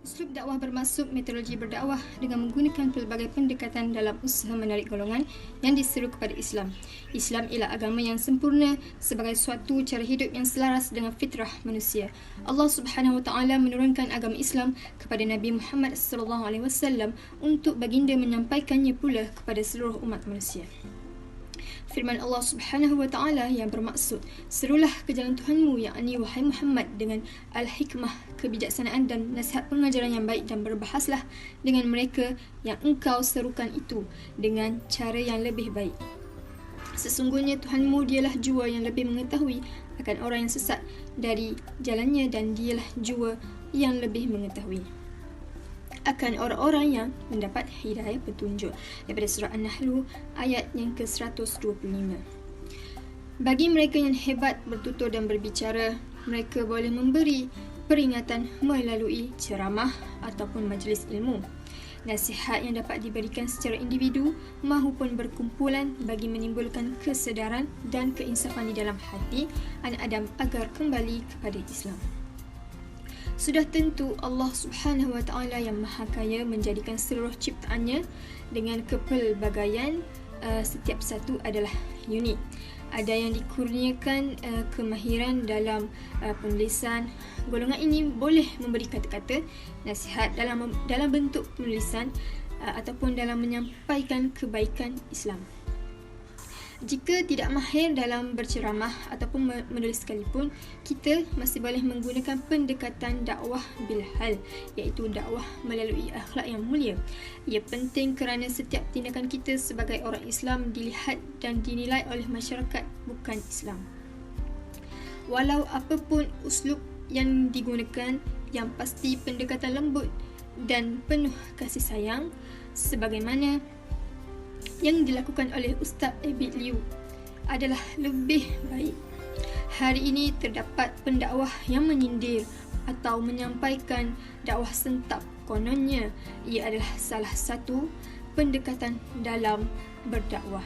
Uslub dakwah bermaksud metodologi berdakwah dengan menggunakan pelbagai pendekatan dalam usaha menarik golongan yang diseru kepada Islam. Islam ialah agama yang sempurna sebagai suatu cara hidup yang selaras dengan fitrah manusia. Allah Subhanahu Wa Taala menurunkan agama Islam kepada Nabi Muhammad SAW untuk baginda menyampaikannya pula kepada seluruh umat manusia. Firman Allah Subhanahu Wa Taala yang bermaksud, serulah ke jalan Tuhanmu, yakni wahai Muhammad, dengan al-hikmah, kebijaksanaan dan nasihat pengajaran yang baik, dan berbahaslah dengan mereka yang engkau serukan itu dengan cara yang lebih baik. Sesungguhnya Tuhanmu dialah jua yang lebih mengetahui akan orang yang sesat dari jalannya, dan dialah jua yang lebih mengetahui akan orang-orang yang mendapat hidayah petunjuk. Daripada surah An-Nahl ayat yang ke-125. Bagi mereka yang hebat bertutur dan berbicara, mereka boleh memberi peringatan melalui ceramah ataupun majlis ilmu. Nasihat yang dapat diberikan secara individu maupun berkumpulan bagi menimbulkan kesedaran dan keinsafan di dalam hati anak Adam agar kembali kepada Islam. Sudah tentu Allah Subhanahu Wa Taala yang Maha Kaya menjadikan seluruh ciptaannya dengan kepelbagaian, setiap satu adalah unik. Ada yang dikurniakan kemahiran dalam penulisan. Golongan ini boleh memberi kata-kata nasihat dalam bentuk penulisan ataupun dalam menyampaikan kebaikan Islam. Jika tidak mahir dalam berceramah ataupun menulis sekalipun, kita masih boleh menggunakan pendekatan dakwah bilhal, iaitu dakwah melalui akhlak yang mulia. Ia penting kerana setiap tindakan kita sebagai orang Islam dilihat dan dinilai oleh masyarakat bukan Islam. Walau apapun uslub yang digunakan, yang pasti pendekatan lembut dan penuh kasih sayang sebagaimana yang dilakukan oleh Ustaz Abid Liu adalah lebih baik. Hari ini terdapat pendakwah yang menyindir atau menyampaikan dakwah sentap. Kononnya ia adalah salah satu pendekatan dalam berdakwah.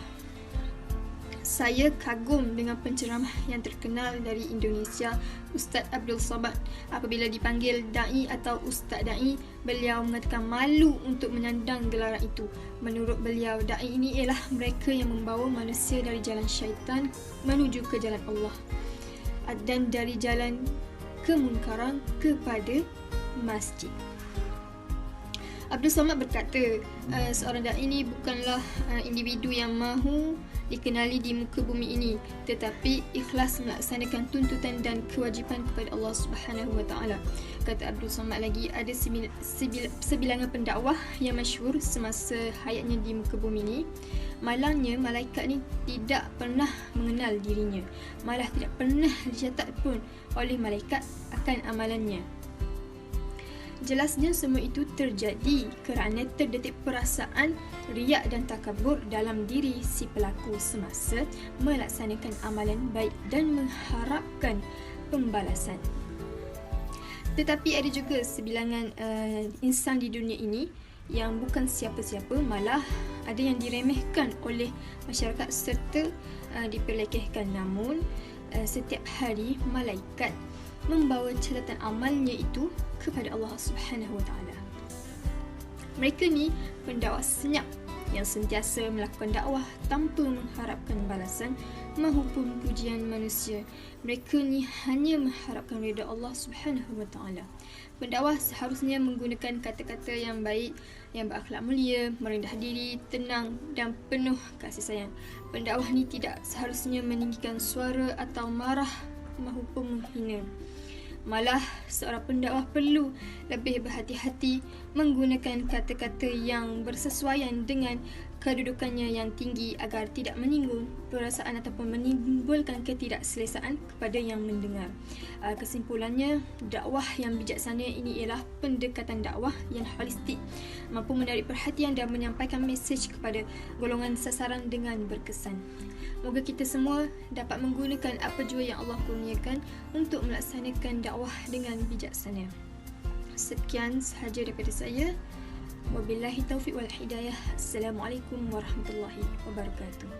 Saya kagum dengan penceramah yang terkenal dari Indonesia, Ustaz Abdul Samad. Apabila dipanggil da'i atau Ustaz da'i, beliau mengatakan malu untuk menyandang gelaran itu. Menurut beliau, da'i ini ialah mereka yang membawa manusia dari jalan syaitan menuju ke jalan Allah, dan dari jalan kemungkaran kepada masjid. Abdul Samad berkata, seorang da'i ini bukanlah individu yang mahu dikenali di muka bumi ini, tetapi ikhlas melaksanakan tuntutan dan kewajipan kepada Allah Subhanahu Wa Taala. Kata Abdul Samad lagi, ada sebilangan pendakwah yang masyhur semasa hayatnya di muka bumi ini. Malangnya malaikat ni tidak pernah mengenal dirinya, malah tidak pernah dicatat pun oleh malaikat akan amalannya. Jelasnya semua itu terjadi kerana terdetik perasaan riak dan takabur dalam diri si pelaku semasa melaksanakan amalan baik dan mengharapkan pembalasan. Tetapi ada juga sebilangan insan di dunia ini yang bukan siapa-siapa, malah ada yang diremehkan oleh masyarakat serta diperlekehkan. Namun setiap hari malaikat membawa catatan amalnya itu kepada Allah Subhanahu Wa Taala. Mereka ni pendakwah senyap yang sentiasa melakukan dakwah tanpa mengharapkan balasan maupun pujian manusia. Mereka ni hanya mengharapkan redha Allah Subhanahu Wa Taala. Pendakwah seharusnya menggunakan kata-kata yang baik, yang berakhlak mulia, merendah diri, tenang dan penuh kasih sayang. Pendakwah ni tidak seharusnya meninggikan suara atau marah maupun menghina. Malah seorang pendakwah perlu lebih berhati-hati menggunakan kata-kata yang bersesuaian dengan kedudukannya yang tinggi agar tidak menyinggung perasaan ataupun menimbulkan ketidakselesaan kepada yang mendengar. Kesimpulannya, dakwah yang bijaksana ini ialah pendekatan dakwah yang holistik, mampu menarik perhatian dan menyampaikan mesej kepada golongan sasaran dengan berkesan. Moga kita semua dapat menggunakan apa jua yang Allah kurniakan untuk melaksanakan dakwah dengan bijaksana. Sekian sahaja daripada saya. Wabillahi taufiq wal hidayah. Assalamualaikum warahmatullahi wabarakatuh.